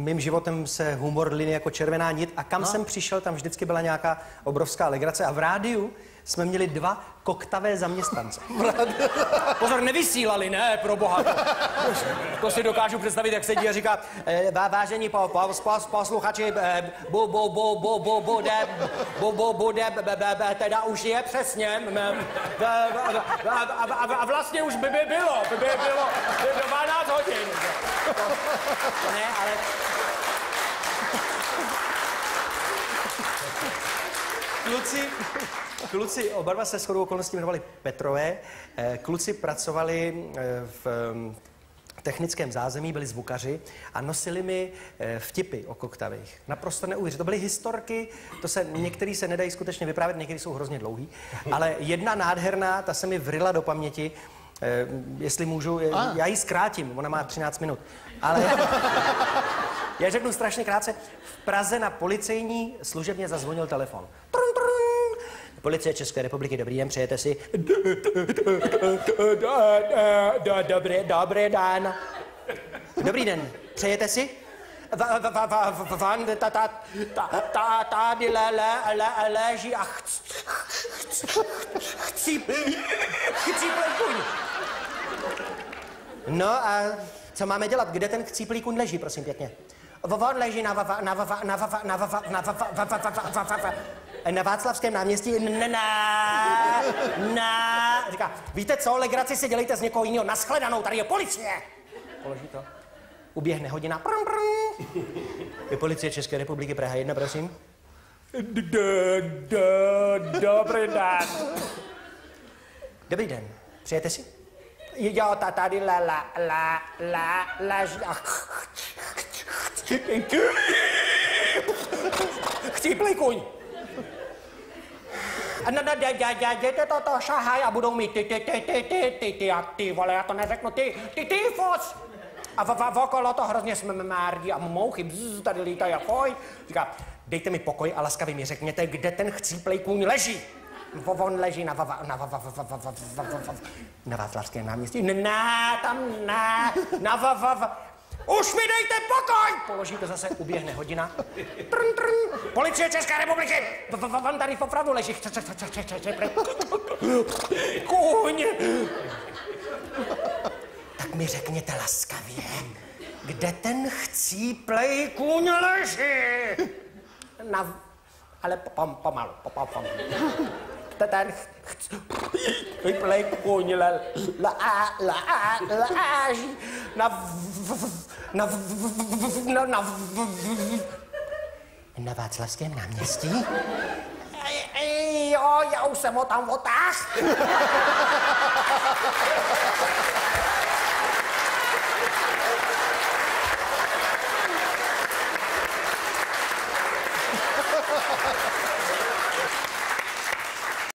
mým životem se humor linie jako červená nit a kam jsem přišel, tam vždycky byla nějaká obrovská legrace a v rádiu jsme měli 2 koktavé zaměstnance. Pozor, nevysílali, ne, pro boha. To si dokážu představit, jak sedí a říká, vážení posluchači, bude, teda už je přesně, a vlastně už by bylo 12 hodin. To ne, ale... Kluci, oba dva se shodou okolností jmenovali Petrové. Kluci pracovali v technickém zázemí, byli zvukaři a nosili mi vtipy o koktavých. Naprosto neuvěřitelné. To byly historky, některý se nedají skutečně vyprávět, některý jsou hrozně dlouhý, ale jedna nádherná, ta se mi vryla do paměti. Jestli můžu, já ji zkrátím, ona má 13 minut, ale já řeknu strašně krátce. V Praze na policejní služebně zazvonil telefon. Policie České republiky, dobrý den, přejete si? Dobrý den. Dobrý den, přejete si? Tady leží a chcíplej kuň. No a co máme dělat? Kde ten chcíplý kuň leží, prosím pěkně? On leží na Václavském náměstí. Říká, víte co, legraci si dělejte z někoho jiného. Naschledanou, tady je policie. Položí to. Uběhne hodina. Je Policie České republiky, Praha 1, prosím. Dobrý den. Dobrý den. Přijete si? Jo, tady leží a chcíplej kuň. Děti to šahaj a budou mít ty vole, já to neřeknu, tyfus. A okolo to hrozně smrdí a mouchy tady lítají a foj. Říká, dejte mi pokoj a laskavě mi řekněte, kde ten chcíplej kůň leží. On leží na Václavském náměstí. Už mi dejte pokoj! Položí to zase, uběhne hodina. Policie České republiky! On tady opravdu leží. Kůň! Tak mi řekněte laskavě, kde ten chcíplej kůň leží? Ale pomalu. Ten chcíplej kůň leží na Václavském náměstí? Jo, já už jsem ho tam otáhl.